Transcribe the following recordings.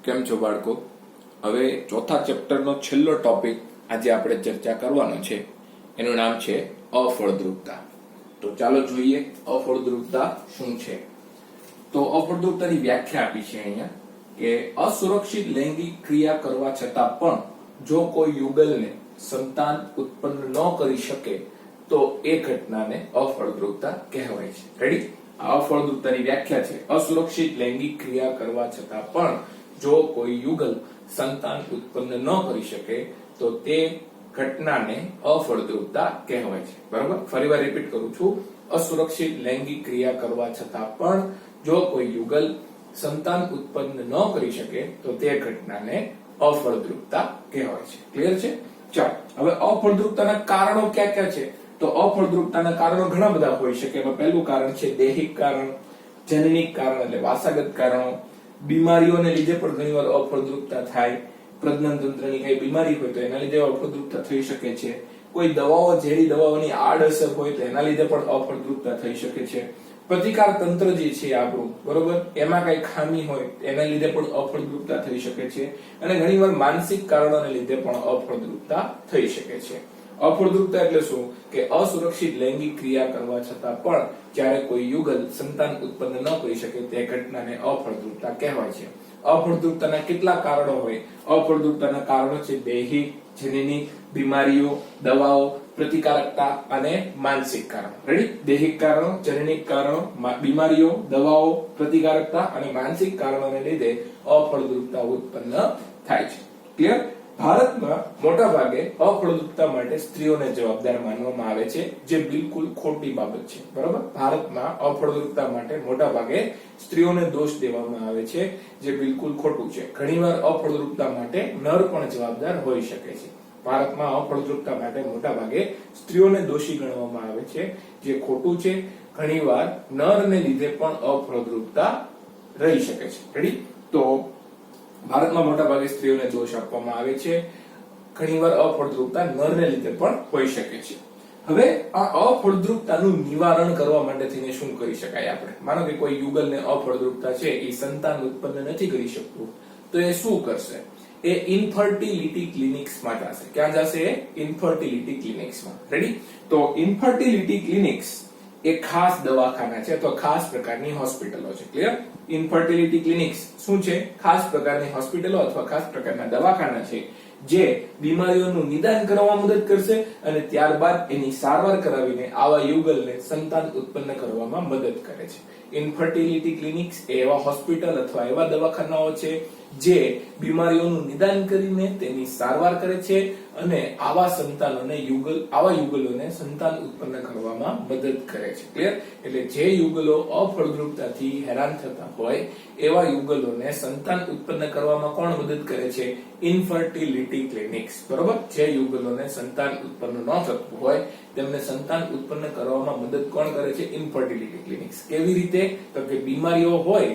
કેમ છો બાળકો? હવે ચોથા ચેપ્ટરનો છેલ્લો ટોપિક આજે આપણે ચર્ચા કરવાનો છે. એનું નામ છે અફળદ્રુપતા. તો ચાલો જોઈએ અફળદ્રુપતા શું છે. તો અફળદ્રુપતાની વ્યાખ્યા આપી છે અહીંયા કે અસુરક્ષિત લૈંગિક ક્રિયા કરવા છતાં પણ જો કોઈ યુગલને સંતાન ઉત્પન્ન ન કરી શકે તો એ ઘટનાને અફળદ્રુપતા કહેવાય છે. રેડી? આ અફળદ્રુપતાની વ્યાખ્યા છે. અસુરક્ષિત લૈંગિક ક્રિયા કરવા છતાં પણ જો કોઈ યુગલ સંતાન ઉત્પન્ન ન કરી શકે તો તે ઘટનાને અફળદ્રુપતા કહેવાય છે. બરાબર? ફરીવાર રિપીટ કરું છું. અસુરક્ષિત લૈંગિક ક્રિયા કરવા છતાં પણ જો કોઈ યુગલ સંતાન ઉત્પન્ન ન કરી શકે તો તે ઘટનાને અફળદ્રુપતા કહેવાય છે. ક્લિયર છે? ચાલો, હવે અફળદ્રુપતાના કારણો કયા કયા છે? તો અફળદ્રુપતાના કારણો ઘણા બધા હોઈ શકે. એમાં પહેલું કારણ છે દૈહિક કારણ, જનનિક કારણ એટલે વારસાગત કારણો, બીમારીઓને લીધે પણ ઘણીવાર અફળદ્રુપતા થાય. પ્રજનન તંત્રની કઈ બીમારી હોય તો એના લીધે અફળદ્રુપતા થઈ શકે છે. કોઈ દવાઓ, ઝેરી દવાઓની આડઅસર હોય તો એના લીધે પણ અફળદ્રુપતા થઈ શકે છે. પ્રતિકાર તંત્ર જે છે આપણું, બરોબર, એમાં કઈ ખામી હોય એના લીધે પણ અફળદ્રુપતા થઈ શકે છે. અને ઘણીવાર માનસિક કારણોને લીધે પણ અફળદ્રુપતા થઈ શકે છે. અફળદ્રુપતા એટલે શું? કે અસુરક્ષિત લૈંગિક ક્રિયા કરવા છતાં પણ જ્યારે કોઈ યુગલ સંતાન ઉત્પન્ન ન કરી શકે તે ઘટનાને અફળદ્રુપતા કહેવાય છે. અફળદ્રુપતાના કેટલા કારણો હોય? અફળદ્રુપતાના કારણો છે દૈહિક, જનનિક, બીમારીઓ, દવાઓ, પ્રતિકારકતા અને માનસિક કારણો. રેડી? દૈહિક કારણો, જનનિક કારણો, બીમારીઓ, દવાઓ, પ્રતિકારકતા અને માનસિક કારણોને લીધે અફળદ્રુપતા ઉત્પન્ન થાય છે. ક્લિયર? ભારતમાં મોટા ભાગે અફળદ્રુપતા માટે સ્ત્રીઓને જવાબદાર માનવામાં આવે છે, જે બિલકુલ ખોટી બાબત છે. બરોબર? ભારતમાં અફળદ્રુપતા માટે મોટા ભાગે સ્ત્રીઓને દોષ દેવામાં આવે છે, જે બિલકુલ ખોટું છે. ઘણીવાર અફળદ્રુપતા માટે નર પણ જવાબદાર હોઈ શકે છે. ભારતમાં અફળદ્રુપતા માટે મોટા ભાગે સ્ત્રીઓને દોષી ગણવામાં આવે છે, જે ખોટું છે. ઘણીવાર નરને લીધે પણ અફળદ્રુપતા રહી શકે છે. રેડી? તો ભારતમાં મોટા ભાગે સ્ત્રીઓને દોષ આપવામાં આવે છે. ઘણીવાર અફળદ્રુપતા નરને લીધે પણ હોઈ શકે છે. હવે આ અફળદ્રુપતાનું નિવારણ કરવા માટે થઈને શું કરી શકાય આપણે? માનો કે કોઈ યુગલને અફળદ્રુપતા છે, એ સંતાન ઉત્પન્ન નથી કરી શકતું, તો એ શું કરશે? એ ઇન્ફર્ટિલિટી ક્લિનિક્સમાં જશે. ક્યાં જશે? ઇન્ફર્ટિલિટી ક્લિનિક્સમાં. રેડી? તો ઇન્ફર્ટિલિટી ક્લિનિક્સ એ ખાસ દવાખાના છે અથવા ખાસ પ્રકારની હોસ્પિટલો છે. ક્લિયર? ઇન્ફર્ટિલિટી ક્લિનિક્સ શું છે? ખાસ પ્રકારની હોસ્પિટલો અથવા ખાસ પ્રકારના દવાખાના છે, જે બીમારીઓનું નિદાન કરવામાં મદદ કરશે અને ત્યારબાદ એની સારવાર કરાવીને આવા યુગલને સંતાન ઉત્પન્ન કરવામાં મદદ કરે છે. ઇન્ફર્ટિલિટી ક્લિનિક્સ એવા હોસ્પિટલ અથવા એવા દવાખાનાઓ છે જે બીમારીઓનું નિદાન કરીને તેની સારવાર કરે છે અને આવા યુગલોને સંતાન ઉત્પન્ન કરવામાં મદદ કરે છે. ક્લિયર? એટલે જે યુગલો અફળદ્રુપતાથી હેરાન થતા હોય એવા યુગલોને સંતાન ઉત્પન્ન કરવામાં કોણ મદદ કરે છે? Infertility clinics. બરોબર? જે યુગલોને સંતાન ઉત્પન્ન ન થતું હોય તેમને સંતાન ઉત્પન્ન કરવામાં મદદ કોણ કરે છે? Infertility clinics. કેવી રીતે? તો કે બીમારીઓ હોય,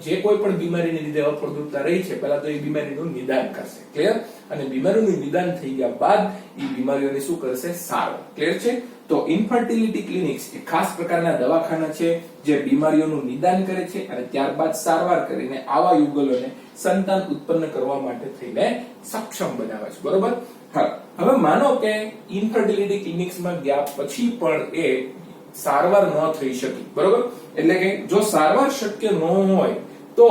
જે કોઈ પણ બીમારીને લીધે અફળદ્રુપતા રહી છે, પહેલા તો એ બીમારીનું નિદાન કરશે. ક્લિયર? અને બીમારીનું નિદાન થઈ ગયા બાદ એ બીમારીઓને શું કરશે? સારવાર. ક્લિયર છે? તો ઇન્ફર્ટિલિટી ક્લિનિક્સ એ ખાસ પ્રકારના દવાખાના છે જે બીમારીઓનું નિદાન કરે છે અને ત્યારબાદ સારવાર કરીને આવા યુગલોને સંતાન ઉત્પન્ન કરવા માટે થઈને સક્ષમ બનાવે છે. બરોબર? હવે માનો કે ઇન્ફર્ટિલિટી ક્લિનિક્સમાં ગયા પછી પણ એ સારવાર ન થઈ શકી. બરોબર? એટલે કે જો સારવાર શક્ય ન હોય તો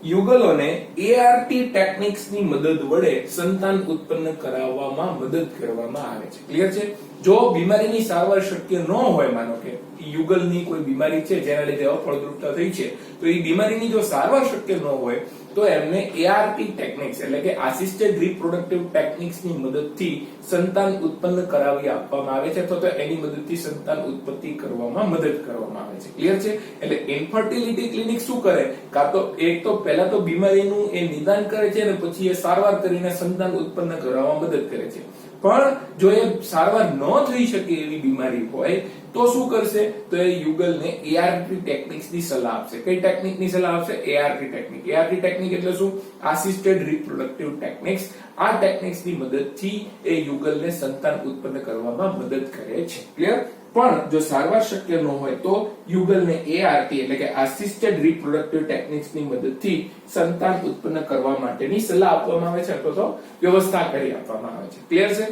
યુગલોને ART ટેકનિક્સની મદદ વડે સંતાન ઉત્પન્ન કરાવવામાં મદદ કરવામાં આવે છે. ક્લિયર છે? જો બીમારીની સારવાર શક્ય ન હોય, માનો કે યુગલની કોઈ બીમારી છે જેના લીધે અફળદ્રુપતા થઈ છે, તો એ બીમારીની જો સારવાર શક્ય ન હોય તો એમને ART ટેકનિક્સ એટલે કે આસિસ્ટેડ રિપ્રોડક્ટિવ ટેકનિક્સની મદદથી સંતાન ઉત્પન્ન કરાવી આપવામાં આવે છે અથવા તો એની મદદથી સંતાન ઉત્પત્તિ કરવામાં મદદ કરવામાં આવે છે. ક્લિયર છે? એટલે ઇન્ફર્ટિલિટી ક્લિનિક શું કરે? કાં તો એક તો પહેલા તો બીમારીનું એ નિદાન કરે છે અને પછી એ સારવાર કરીને સંતાન ઉત્પન્ન કરવામાં મદદ કરે છે. પણ જો એ સારવાર ન થઈ શકે એવી બીમારી હોય તો શું કરશે? તો એ યુગલને ART ટેકનિક્સની સલાહ આપશે. કઈ ટેકનિકની સલાહ આપશે? ART technique. ART ટેકનિક એટલે શું? Assisted reproductive techniques. આ ટેકનિક્સની મદદથી એ યુગલને સંતાન ઉત્પન્ન કરવામાં મદદ કરે છે. ક્લિયર? પણ જો સારવાર શક્ય ન હોય તો યુગલને ART એટલે કે આસિસ્ટેડ રિપ્રોડક્ટિવ ટેકનિક્સની મદદથી સંતાન ઉત્પન્ન કરવા માટેની સલાહ આપવામાં આવે છે અથવા તો વ્યવસ્થા કરી આપવામાં આવે છે. ક્લિયર છે?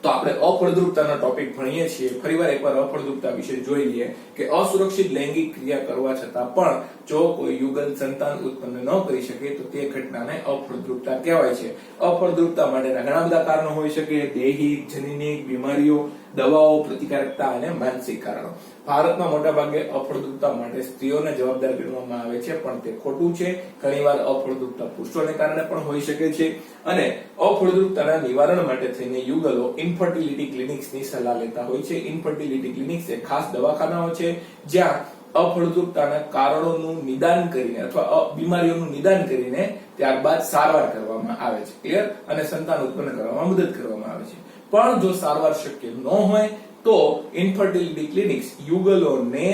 તો આપણે અફળદ્રુપતાનો ટોપિક ભણીએ છીએ. ફરીવાર એકવાર અફળદ્રુપતા વિશે જોઈ લઈએ કે અસુરક્ષિત લૈંગિક ક્રિયા કરવા છતાં પણ જો કોઈ યુગલ સંતાન ઉત્પન્ન ન કરી શકે તો તે ઘટનાને અફળદ્રુપતા કહેવાય છે. અફળદ્રુપતા માટેના ઘણા બધા કારણો હોઈ શકે, દૈહિક, જનીનિક, બીમારીઓ, દવાઓ, પ્રતિકારકતા અને માનસિક કારણો. ભારતમાં મોટાભાગે અફળદ્રુપતા માટે સ્ત્રીઓને જવાબદાર ગણવામાં આવે છે, પણ તે ખોટું છે. ઘણીવાર અફળદ્રુપતા પુરુષોને કારણે પણ હોઈ શકે છે અને અફળદ્રુપતાના નિવારણ માટે થઈને યુગલો ઇન્ફર્ટિલિટી ક્લિનિક્સની સલાહ લેતા હોય છે. ઇન્ફર્ટિલિટી ક્લિનિક્સ એ ખાસ દવાખાનાઓ છે જ્યાં અફળદ્રુપતાના કારણોનું નિદાન કરીને અથવા બીમારીઓનું નિદાન કરીને ત્યારબાદ સારવાર કરવામાં આવે છે. ક્લિયર? અને સંતાન ઉત્પન્ન કરવામાં મદદ કરવામાં આવે છે. પણ જો સારવાર શક્ય ન હોય તો ઇન્ફર્ટિલિટી ક્લિનિક્સ યુગલોને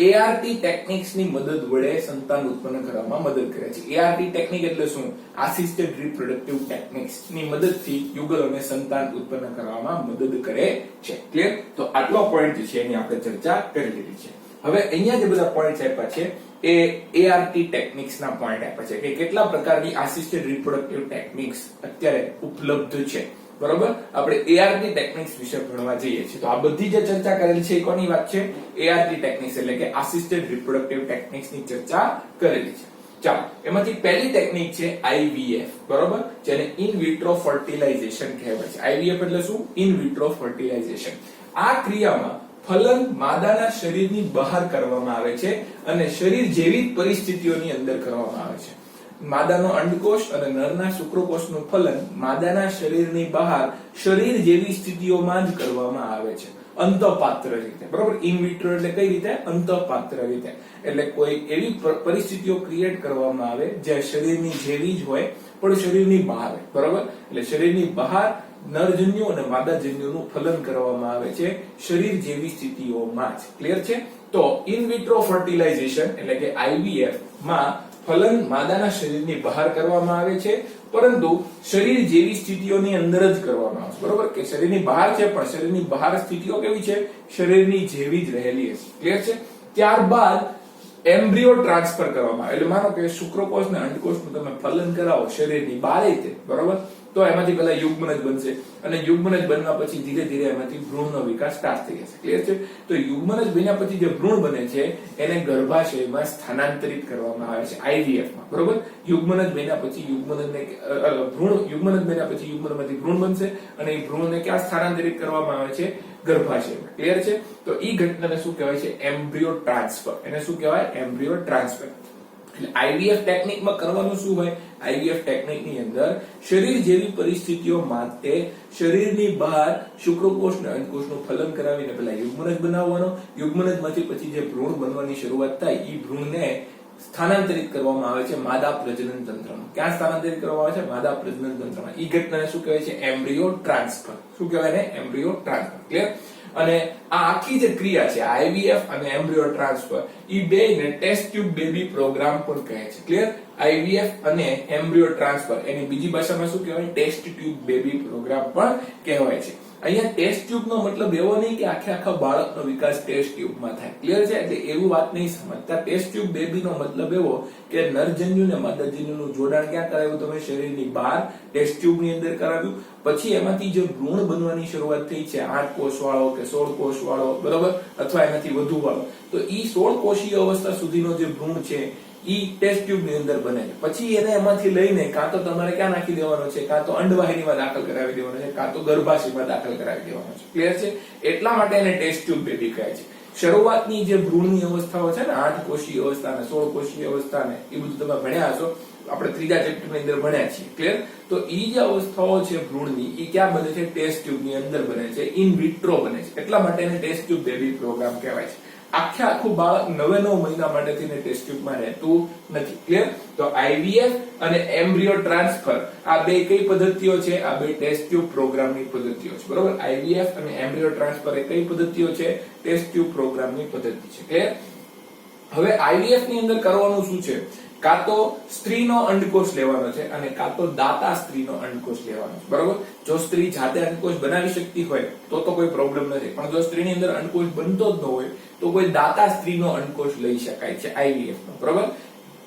ART ટેકનિક્સની મદદ વડે સંતાન ઉત્પન્ન કરવામાં મદદ કરે છે. ART ટેકનિક એટલે શું? આસિસ્ટેડ રિપ્રોડક્ટિવ ટેકનિક્સની મદદથી યુગલોને સંતાન ઉત્પન્ન કરવામાં મદદ કરે છે. ક્લિયર? તો આટલો પોઈન્ટ છે એની આપણે ચર્ચા કરી લીધી છે. હવે અહીંયા જે બધા પોઈન્ટ્સ આપ્યા છે એ ART ટેકનિક્સના પોઈન્ટ આપ્યા છે કે કેટલા પ્રકારની આસિસ્ટેડ રિપ્રોડક્ટિવ ટેકનિક્સ અત્યારે ઉપલબ્ધ છે. બરોબર? આપણે ART ટેકનિક્સ વિશે ભણવા જઈએ છીએ. તો આ બધી જે ચર્ચા કરેલી છે એ કોની વાત છે? ART ટેકનિક્સ એટલે કે આસિસ્ટેડ રિપ્રોડક્ટિવ ટેકનિક્સની ચર્ચા કરેલી છે. ચાલો, એમાંથી પહેલી ટેકનિક છે IVF. બરોબર? જેને ઇન વિટ્રો ફર્ટિલાઇઝેશન કહેવાય છે. IVF એટલે શું? In vitro fertilisation. આ ક્રિયામાં ફલન માદાના શરીરની બહાર કરવામાં આવે છે અને શરીર જેવી પરિસ્થિતિઓની અંદર કરવામાં આવે છે. માદાનો અંડકોષ અને નરના શુક્રકોષનું ફલન માદાના શરીરની બહાર શરીર જેવી સ્થિતિઓમાં જ કરવામાં આવે છે, અંતઃપાત્ર રીતે. બરોબર? ઇન વિટ્રો એટલે કઈ રીતે? અંતઃપાત્ર રીતે. એટલે કોઈ એવી પરિસ્થિતિઓ ક્રિએટ કરવામાં આવે જે શરીરની જેવી જ હોય પણ શરીરની બહાર હોય. બરોબર? એટલે શરીરની બહાર નરજન્યુ અને માદાજન્યુનું ફલન કરવામાં આવે છે શરીર જેવી સ્થિતિઓમાં જ. ક્લિયર છે? તો ઇન વિટ્રો ફર્ટિલાઇઝેશન એટલે કે IVF માં ફલન માદાના શરીરની બહાર કરવામાં આવે છે, પરંતુ શરીર જેવી સ્થિતિઓની અંદર જ કરવામાં આવે છે. બરોબર? કે શરીરની બહાર છે પણ શરીરની બહાર સ્થિતિઓ કેવી છે? શરીરની જેવી જ રહેલી છે. ક્લિયર છે? ત્યારબાદ એમ્બ્રિયો ટ્રાન્સફર કરવામાં આવે. એટલે માનો કે શુક્રકોષ અને અંડકોષનું તમે ફલન કરાવો શરીરની બહાર રીતે. બરોબર? તો એમાંથી પહેલા યુગ્મનજ બનશે અને યુગ્મનજ બનવા પછી ધીરે ધીરે એમાંથી ભ્રૂણનો વિકાસ સ્ટાર્ટ થઈ જશે. ક્લિયર છે? તો યુગ્મનજ બન્યા પછી જે ભ્રૂણ બને છે એને ગર્ભાશયમાં સ્થાનાંતરિત કરવામાં આવે છે IVF માં. બરોબર? યુગ્મનજ બન્યા પછી યુગ્મનજને યુગ્મનજ બન્યા પછી યુગ્મનમાંથી ભ્રૂણ બનશે અને એ ભ્રૂણને ક્યાં સ્થાનાંતરિત કરવામાં આવે છે? ગર્ભાશયમાં. ક્લિયર છે? તો ઈ ઘટનાને શું કહેવાય છે? Embryo transfer. એને શું કહેવાય? Embryo transfer. એટલે IVF ટેકનિકમાં કરવાનું શું હોય? IVF ટેકનિકની અંદર શરીર જેવી પરિસ્થિતિઓ માટે શરીરની બહાર શુક્રકોષ અને અંડકોષનું ફલન કરાવીને પહેલા યુગ્મનજ બનાવવાનો. યુગ્મનજમાંથી પછી જે ભ્રૂણ બનવાની શરૂઆત થાય એ ભ્રૂણને સ્થાનાંતરિત કરવામાં આવે છે માદા પ્રજનન તંત્રમાં. ક્યાં સ્થાનાંતરિત કરવામાં આવે છે? માદા પ્રજનન તંત્રમાં. ઈ ઘટનાને શું કહેવાય છે? Embryo transfer. શું કહેવાય ને? Embryo transfer. ક્લિયર? અને આ આખી જે ક્રિયા છે IVF અને એમ્બ્રિયો ટ્રાન્સફર ઈ બેને ટેસ્ટ ટ્યુબ બેબી પ્રોગ્રામ પણ કહે છે. ક્લિયર? IVF અને એમ્બ્રિયો ટ્રાન્સફર એની બીજી ભાષામાં શું કહેવાય? ટેસ્ટ ટ્યુબ બેબી પ્રોગ્રામ પણ કહેવાય છે. અહીંયા ટેસ્ટ ટ્યુબ નો મતલબ એવો નહીં કે આખા બાળકનો વિકાસ ટેસ્ટ ટ્યુબમાં થાય. ક્લિયર છે? એટલે એવું વાત નહીં સમજતા. ટેસ્ટ ટ્યુબ બેબીનો મતલબ એવો કે નરજન્યુ અને માદાજન્યુનું જોડાણ ક્યાં કરાવ્યું? તમે શરીરની બહાર ટેસ્ટ ટ્યુબની અંદર કરાવ્યું. પછી એમાંથી જે ભ્રૂણ બનવાની શરૂઆત થઈ છે 8 કોષ વાળો કે 16 કોષ વાળો, બરોબર, અથવા એનાથી વધુ વાળો, તો ઈ 16 કોષીય અવસ્થા સુધીનો જે ભ્રૂણ છે ઈ ટેસ્ટ ટ્યુબ ની અંદર બને છે. પછી એને એમાંથી લઈને કાં તો તમારે ક્યાં નાખી દેવાનો છે? કાં તો અંડવાહિનીમાં દાખલ કરાવી દેવાનો છે, કાં તો ગર્ભાશયમાં દાખલ કરાવી દેવાનો છે. ક્લિયર છે? એટલા માટે એને ટેસ્ટ ટ્યુબ બેબી કહે છે. શરૂઆતની જે ભ્રૂણની અવસ્થાઓ છે ને 8 કોષીય અવસ્થા ને 16 કોષીય અવસ્થા ને એ બધું તમે ભણ્યા હશો, આપણે ત્રીજા ચેપ્ટર ની અંદર ભણ્યા છીએ. ક્લિયર? તો ઈ જે અવસ્થાઓ છે ભ્રૂણની ઈ ક્યાં બને છે? ટેસ્ટ ટ્યુબ ની અંદર બને છે, ઇન વિટ્રો બને છે. એટલા માટે એને ટેસ્ટ ટ્યુબ બેબી પ્રોગ્રામ કહેવાય છે. આખું બાળક 9 મહિના માટે થઈને ટેસ્ટ ટ્યુબમાં રહેતું નથી. ક્લિયર? તો IVF અને એમ્બ્રિયો ટ્રાન્સફર આ બે કઈ પદ્ધતિઓ છે? આ બે ટેસ્ટ ટ્યુબ પ્રોગ્રામની પદ્ધતિઓ છે. બરોબર? IVF અને એમ્બ્રિયો ટ્રાન્સફર એ કઈ પદ્ધતિઓ છે? ટેસ્ટ ટ્યુબ પ્રોગ્રામની પદ્ધતિ છે. ક્લિયર? હવે IVF ની અંદર કરવાનું શું છે કાં તો સ્ત્રીનો અંડકોષ લેવાનો છે અને કાં તો દાતા સ્ત્રીનો અંડકોષ લેવાનો છે, બરોબર. જો સ્ત્રી જાતે અંડકોષ બનાવી શકતી હોય તો કોઈ પ્રોબ્લેમ નથી, પણ જો સ્ત્રીની અંદર અંડકોષ બનતો જ ન હોય તો કોઈ દાતા સ્ત્રીનો અંડકોષ લઈ શકાય છે IVF નો, બરોબર.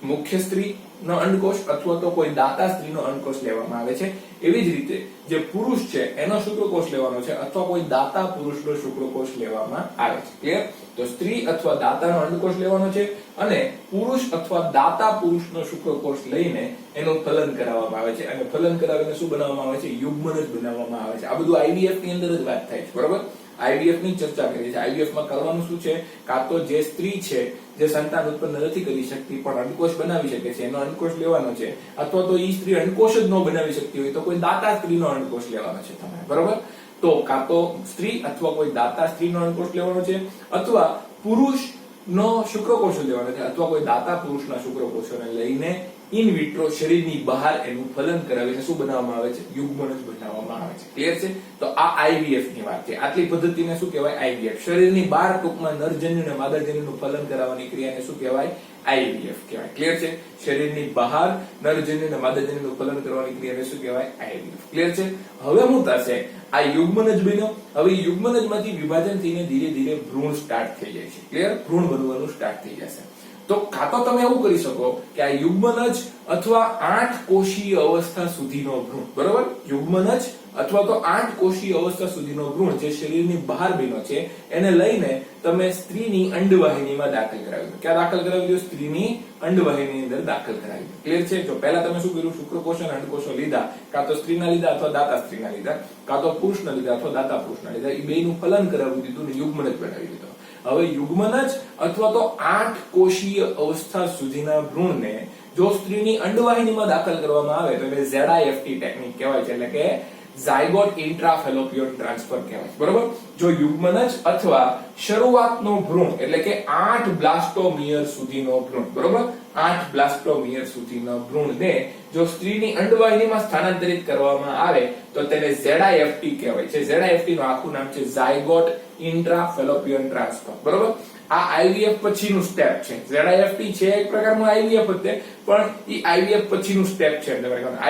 મુખ્ય સ્ત્રીનો અંડકોષ અથવા તો કોઈ દાતા સ્ત્રીનો અંડકોષ લેવામાં આવે છે. એવી જ રીતે જે પુરુષ છે એનો શુક્રકોષ લેવાનો છે અથવા કોઈ દાતા પુરુષનો શુક્રકોષ લેવામાં આવે છે. ક્લિયર? તો સ્ત્રી અથવા દાતાનો અંડકોષ લેવાનો છે અને પુરુષ અથવા દાતા પુરુષનો શુક્રકોષ લઈને એનું ફલન કરાવવામાં આવે છે અને ફલન કરાવીને શું બનાવવામાં આવે છે? યુગ્મનજ બનાવવામાં આવે છે. આ બધું IVF ની અંદર જ વાત થાય છે, બરોબર. IVF ની ચર્ચા કરીએ છીએ. IVF માં કરવાનું શું છે? કાં તો જે સ્ત્રી છે જે સંતાન ઉત્પન્ન નથી કરી શકતી પણ અંડકોષ બનાવી શકે છે એનો અંડકોષ લેવાનો છે, અથવા તો ઈ સ્ત્રી અંડકોષ જ ન બનાવી શકતી હોય તો કોઈ દાતા સ્ત્રીનો અંડકોષ લેવાનો છે તમારે, બરોબર. તો કાં તો સ્ત્રી અથવા કોઈ દાતા સ્ત્રીનો અંડકોષ લેવાનો છે અથવા પુરુષનો શુક્રકોષ લેવાનો છે અથવા કોઈ દાતા પુરુષના શુક્રકોષોને લઈને ઇન વિટ્રો શરીરની બહાર એનું ફલન કરાવીને શું બનાવવામાં આવે છે? યુગ્મનજ બનાવવામાં આવે છે. ક્લિયર છે? તો આ IVF ની વાત છે. આટલી પદ્ધતિને શું કહેવાય? IVF. શરીરની બહાર ટૂંકમાં નરજન્યુ અને માદાજન્યુનું ફલન કરાવવાની ક્રિયાને શું કહેવાય? IVF કહેવાય. ક્લિયર છે? શરીરની બહાર નરજન્યુ અને માદાજન્યુનું ફલન કરવાની ક્રિયાને શું કહેવાય? IVF. ક્લિયર છે? હવે શું થશે? આ યુગ્મનજ બન્યો. હવે યુગ્મનજમાંથી વિભાજન થઈને ધીરે ધીરે ભ્રૂણ સ્ટાર્ટ થઈ જાય છે. ક્લિયર? ભ્રૂણ બનવાનું સ્ટાર્ટ થઈ જશે. તો કાં તો તમે એવું કરી શકો કે આ યુગ્મનજ અથવા 8 કોષીય અવસ્થા સુધીનો ભ્રૂણ, બરોબર. યુગ્મનજ અથવા તો 8 કોષીય અવસ્થા સુધીનો ભ્રૂણ જે શરીરની બહાર બન્યો છે એને લઈને તમે સ્ત્રીની અંડવાહિનીમાં દાખલ કરાવી દો. ક્યાં દાખલ કરાવી દો? સ્ત્રીની અંડવાહિનીની અંદર દાખલ કરાવી દો. ક્લિયર છે? જો પહેલા તમે શું કર્યું? શુક્રકોષ અને અંડકોષો લીધા, કાં તો સ્ત્રીના લીધા અથવા દાતા સ્ત્રીના લીધા, કાં તો પુરુષના લીધા અથવા દાતા પુરુષના લીધા. એ બેયનું ફલન કરાવી દીધું ને યુગ્મનજ બનાવી દીધો. હવે યુગ્મનજ અથવા તો 8 કોષીય અવસ્થા સુધીના ભ્રૂણને જો સ્ત્રીની અંડવાહિનીમાં દાખલ કરવામાં આવે તો એને ZIFT ટેકનિક કહેવાય છે, એટલે કે ઝાયગોટ ઇન્ટ્રાફેલોપિયન ટ્રાન્સફર કહેવાય છે, બરોબર. જો યુગ્મનજ અથવા શરૂઆતનો ભ્રૂણ એટલે કે 8 બ્લાસ્ટોમિયર સુધીનો ભ્રૂણ, બરોબર, 8 બ્લાસ્ટોમિયર સુધીનો ભ્રૂણને જો સ્ત્રીની અંડવાહિનીમાં સ્થાનાંતરિત કરવામાં આવે તો તેને ZIFT કહેવાય છે. ZIFT નું આખું નામ છે ઝાયગોટ ઇન્ટ્રાફેલોપિયન ટ્રાન્સફર, બરોબર. આ IVF પછીનું સ્ટેપ છે. ZIFT છે એક પ્રકારનું IVF જ છે, પણ ઈ IVF પછીનું સ્ટેપ છે.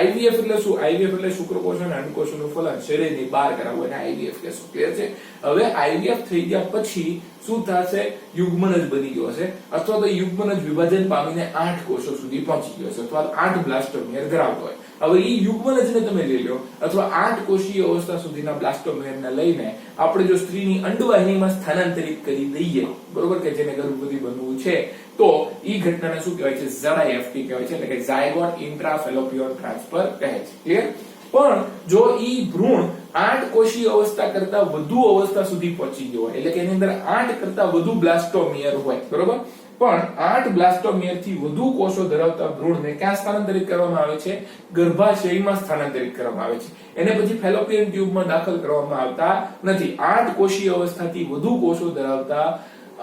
IVF એટલે શું? IVF એટલે શુક્રકોષ અને અંડકોષોનું ફલન શરીરની બહાર કરાવવું એને IVF કહેશું. ક્લિયર છે? હવે IVF થઈ ગયા પછી શું થશે? યુગ્મનજ બની ગયો હશે અથવા તો યુગ્મનજ વિભાજન પામીને 8 કોષો સુધી પહોંચી ગયો હશે અથવા 8 બ્લાસ્ટોમિયર ધરાવતો હોય. હવે ઈ યુગ્મનજને તમે લઈ લો અથવા 8 કોષીય અવસ્થા સુધીના બ્લાસ્ટોમિયરને લઈને આપણે જો સ્ત્રીની અંડવાહિનીમાં સ્થાનાંતરિત કરી દઈએ, બરોબર, કે જેને ગર્ભવતી બનવું છે, તો ઈ ઘટનાને શું કહેવાય છે? ZIFT કહેવાય છે, એટલે કે ઝાયગોટ ઇન્ટ્રાફેલોપિયન ટ્રાન્સફર કહે છે. ક્લિયર? પણ જો ઈ ભ્રૂણ 8 કોષીય અવસ્થા કરતા વધુ અવસ્થા સુધી પહોંચી ગયો હોય એટલે કે એની અંદર 8 કરતા વધુ બ્લાસ્ટોમિયર હોય, બરોબર, પણ 8 બ્લાસ્ટોમિયર થી વધુ કોષો ધરાવતા ભ્રૂણને ક્યાં સ્થાનાંતરિત કરવામાં આવે છે? ગર્ભાશયમાં સ્થાનાંતરિત કરવામાં આવે છે. એને પછી ફેલોપિયન ટ્યુબમાં દાખલ કરવામાં આવતા નથી. 8 કોષીય અવસ્થાથી વધુ કોષો ધરાવતા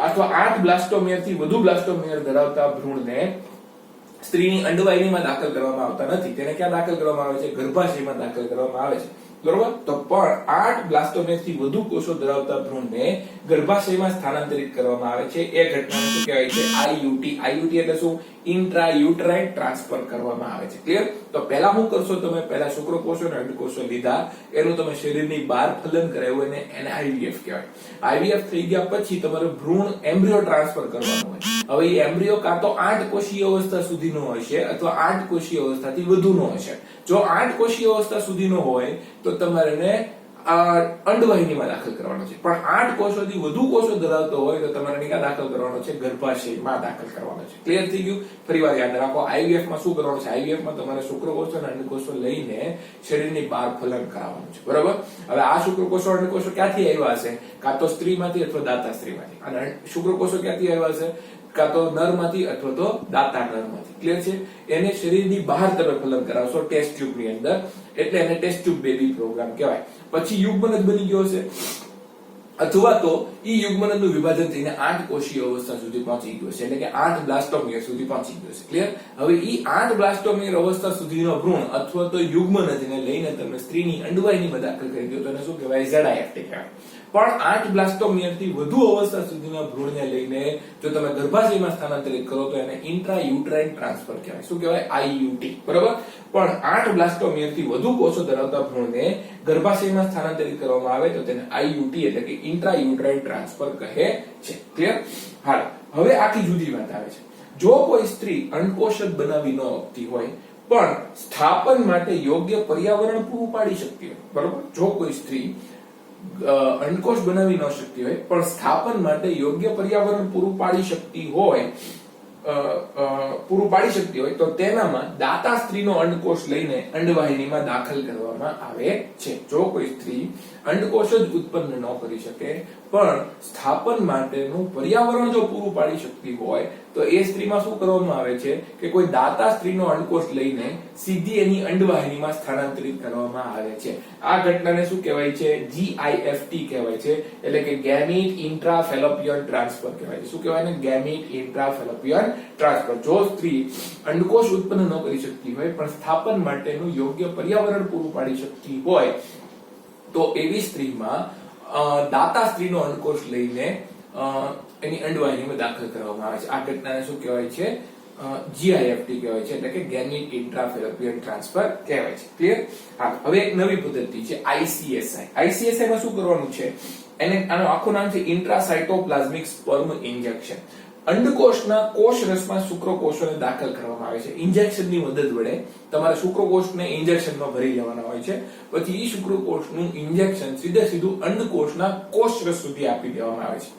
અથવા 8 બ્લાસ્ટોમિયર થી વધુ બ્લાસ્ટોમિયર ધરાવતા ભ્રૂણને સ્ત્રીની અંડવાહિનીમાં દાખલ કરવામાં આવતા નથી. તેને ક્યાં દાખલ કરવામાં આવે છે? ગર્ભાશયમાં દાખલ કરવામાં આવે છે, બરોબર. તો પણ 8 બ્લાસ્ટોમિયર થી વધુ કોષો ધરાવતા ભ્રૂણને ગર્ભાશયમાં સ્થાનાંતરિત કરવામાં આવે છે. એ ઘટનાને શું કહેવાય છે? IUT. IUT એટલે શું? ઇન્ટ્રાયુટરાઇન ટ્રાન્સફર કરવામાં આવે છે. ક્લિયર? તો પહેલા શું કરશો તમે? પહેલા શુક્રકોષો અને અંડકોષો લીધા, એનું તમે શરીરની બહાર ફલન કરાવ્યું એને IVF કહેવાય. IVF થઈ ગયા પછી તમારે ભ્રૂણ એમ્બ્રિયો ટ્રાન્સફર કરવાનું હોય. હવે એ એમ્બ્રિયો કાં તો 8 કોષીય અવસ્થા સુધીનો હશે અથવા 8 કોષીય અવસ્થાથી વધુનો હશે. જો 8 કોષીય અવસ્થા સુધીનો હોય તો તમારે એને અંડવાહિનીમાં દાખલ કરવાનો છે, પણ 8 કોષોથી વધુ કોષો ધરાવતો હોય તો તમારે ક્યાં દાખલ કરવાનો છે? ગર્ભાશયમાં દાખલ કરવાનો છે. ક્લિયર થઈ ગયું? ફરીવાર યાદ રાખો, IVF માં શું કરવાનું છે? IVF માં તમારે શુક્રકોષો અને અંડકોષો લઈને શરીરની બહાર ફલન કરાવવાનું છે, બરોબર. હવે આ શુક્રકોષો અંડકોષો ક્યાંથી આવ્યા હશે? કાં તો સ્ત્રીમાંથી અથવા દાતા સ્ત્રીમાંથી. અને શુક્રકોષો ક્યાંથી આવ્યા હશે? કાં તો નરમાંથી અથવા તો દાતા નરમાંથી. ક્લિયર છે? એને શરીરની બહાર તમે ફલન કરાવશો ટેસ્ટ ટ્યુબની અંદર, એટલે એને ટેસ્ટ ટ્યુબ બેબી પ્રોગ્રામ કહેવાય. પછી યુગ્મનજ બની ગયો હશે અથવા તો ઈ યુગ્મનજનું વિભાજન થઈને 8 કોષીય અવસ્થા સુધી પહોંચી ગયો છે, એટલે કે 8 બ્લાસ્ટોમિયર સુધી પહોંચી ગયો છે. ક્લિયર? હવે ઈ 8 બ્લાસ્ટોમિયર અવસ્થા સુધીનો ભ્રૂણ અથવા તો યુગ્મનજને લઈને તમે સ્ત્રીની અંડવાહિનીમાં દાખલ કરી દો તો એને શું કહેવાય? ZIFT કહેવાય. પણ 8 બ્લાસ્ટોમિયર થી વધુ અવસ્થા સુધીના ભ્રૂણને લઈને જો તમે ગર્ભાશયમાં સ્થાનાંતરિત કરો તો એને ઇન્ટ્રાયુટ્રાઇન ટ્રાન્સફર કહેવાય. શું કહેવાય? IUT. બરોબર. પણ 8 બ્લાસ્ટોમિયર થી વધુ કોષો ધરાવતા ભ્રૂણને ગર્ભાશયમાં સ્થાનાંતરિત કરવામાં આવે તો તેને IUT એટલે કે ઇન્ટ્રાયુટ્રાઇન ટ્રાન્સફર કહે છે. ક્લિયર? હાલ હવે આખી જુદી વાત આવે છે. જો કોઈ સ્ત્રી અંડકોશ જ બનાવી ન શકતી હોય પણ સ્થાપન માટે યોગ્ય પર્યાવરણ પૂરું પાડી શકતી હોય, બરોબર, જો કોઈ સ્ત્રી અંડકોશ બનાવી ન શકતી હોય પણ સ્થાપન માટે યોગ્ય પર્યાવરણ પૂરું પાડી શકતી હોય તો તેનામાં દાતા સ્ત્રીનો અંડકોશ લઈને અંડવાહિનીમાં દાખલ કરવામાં આવે છે. જો કોઈ સ્ત્રી અંડકોશ જ ઉત્પન્ન ન કરી શકે પણ સ્થાપન માટેનું પર્યાવરણ જો પૂરું પાડી શકતી હોય તો એ સ્ત્રીમાં શું કરવામાં આવે છે કે કોઈ દાતા સ્ત્રીનો અંડકોશ લઈને સીધી એની અંડવાહિનીમાં સ્થાનાંતરિત કરવામાં આવે છે. આ ઘટનાને શું કહેવાય છે? GIFT કહેવાય છે, એટલે કે ગેમીટ ઇન્ટ્રાફેલોપિયન ટ્રાન્સફર કહેવાય છે. શું કહેવાય ને? ગેમીટ ઇન્ટ્રાફેલોપિયન ટ્રાન્સફર. જો સ્ત્રી અંડકોશ ઉત્પન્ન ન કરી શકતી હોય પણ સ્થાપન માટેનું યોગ્ય પર્યાવરણ પૂરું પાડી શકતી હોય તો એવી સ્ત્રીમાં દાતા સ્ત્રીનો અંડકોશ લઈને એની અંડવાહિનીમાં દાખલ કરવામાં આવે છે. આ ઘટનાને શું કહેવાય છે? GIFT કહેવાય છે, એટલે કે ગેમીટ ઇન્ટ્રાફેલોપિયન ટ્રાન્સફર કહેવાય છે. ક્લિયર? હા, હવે એક નવી પદ્ધતિ છે ICSI. ICSI માં શું કરવાનું છે? આનું આખું નામ છે ઇન્ટ્રાસાઇટોપ્લાઝમિક સ્પર્મ ઇન્જેક્શન. અંડકોષના કોષ રસમાં શુક્રકોષોને દાખલ કરવામાં આવે છે. ઇન્જેક્શનની મદદ વડે તમારે શુક્રકોષને ઇન્જેક્શનમાં ભરી લેવાના હોય છે. પછી એ શુક્રકોષનું ઇન્જેક્શન સીધું અંડકોષના કોષ રસ સુધી આપી દેવામાં આવે છે.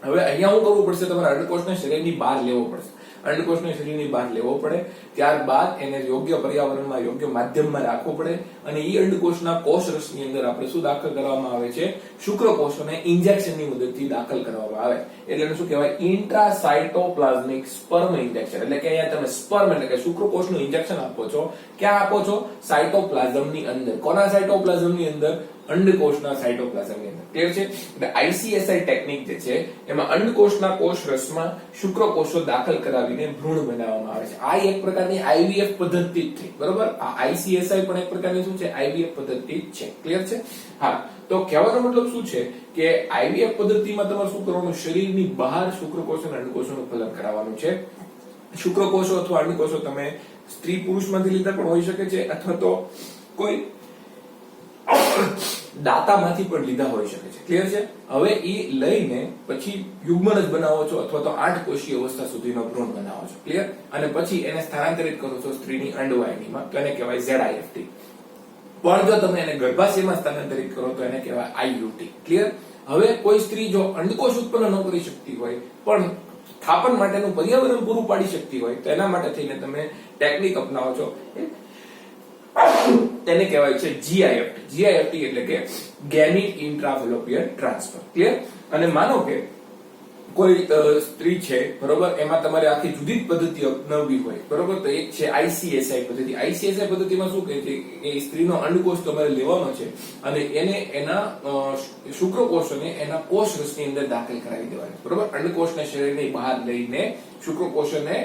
હવે અહીંયા શું કરવું પડશે? તમારે અંડકોષને શરીરની બહાર લેવો પડશે. અંડકોષને શરીરની બહાર લેવો પડે, ત્યારબાદ એને યોગ્ય પર્યાવરણમાં, યોગ્ય માધ્યમમાં રાખવો પડે અને એ અંડકોષના કોષ રસની અંદર આપણે શું દાખલ કરવામાં આવે છે? શુક્રકોષોને ઇન્જેક્શનની મદદથી દાખલ કરવામાં આવે. એટલે શું કહેવાય? ઇન્ટ્રાસાઇટોપ્લાઝમિક સ્પર્મ ઇન્જેક્શન. એટલે કે અહીંયા તમે સ્પર્મ એટલે કે શુક્રકોષનું ઇન્જેક્શન આપો છો. ક્યાં આપો છો? સાયટોપ્લાઝમની અંદર. કોના સાયટોપ્લાઝમની અંદર? અંડકોષના સાયટોપ્લાઝમની અંદર. ક્લિયર છે? એટલે ICSI ટેકનિક જે છે એમાં અંડકોષના કોષ રસમાં શુક્રકોષો દાખલ કરાવીને ભ્રૂણ બનાવવામાં આવે છે. આ એક પ્રકારની IVF પદ્ધતિ જ થઈ, બરોબર. આ ICSI પણ એક પ્રકારની શું છે? IVF પદ્ધતિ જ છે. ક્લિયર છે? હા, તો કહેવાનો મતલબ શું છે કે IVF પદ્ધતિમાં તમારે શું કરવાનું? શરીરની બહાર શુક્રકોષ અને અંડકોષોનું ફલન કરાવવાનું છે. શુક્રકોષો અથવા અંડકોષો તમે સ્ત્રી પુરુષમાંથી લીધા પણ હોઈ શકે છે અથવા તો કોઈ દાતામાંથી પણ લીધા હોઈ શકે છે. ક્લિયર છે? હવે એ લઈને પછી યુગ્મન જ બનાવો છો અથવા તો 8 કોષીય અવસ્થા સુધીનો ભ્રૂણ બનાવો છો. ક્લિયર? અને પછી એને સ્થાનાંતરિત કરો છો સ્ત્રીની અંડવાહિનીમાં, તો એને કહેવાય ZIFT. પણ જો તમે એને ગર્ભાશયમાં સ્થાનાંતરિત કરો તો એને કહેવાય IUT. ક્લિયર? હવે કોઈ સ્ત્રી જો અંડકોષ ઉત્પન્ન ન કરી શકતી હોય પણ સ્થાપન માટેનું પર્યાવરણ પૂરું પાડી શકતી હોય તો એના માટે થઈને તમે ટેકનિક અપનાવો છો, તેને કહેવાય છે GIFT. GIFT એટલે કે ગેમીટ ઇન્ટ્રાફેલોપિયન ટ્રાન્સફર. ક્લિયર? અને માનો કે કોઈ સ્ત્રી છે, બરોબર, એમાં તમારે આખી જુદી જ પદ્ધતિ અપનાવવી હોય, બરોબર, તો એક છે ICSI પદ્ધતિ. ICSI પદ્ધતિમાં શું કહે છે કે સ્ત્રીનો અંડકોષ તમારે લેવાનો છે અને એને એના શુક્રકોષોને એના કોષ રસની અંદર દાખલ કરાવી દેવાના, બરોબર. અંડકોષને શરીરની બહાર લઈને શુક્રકોષોને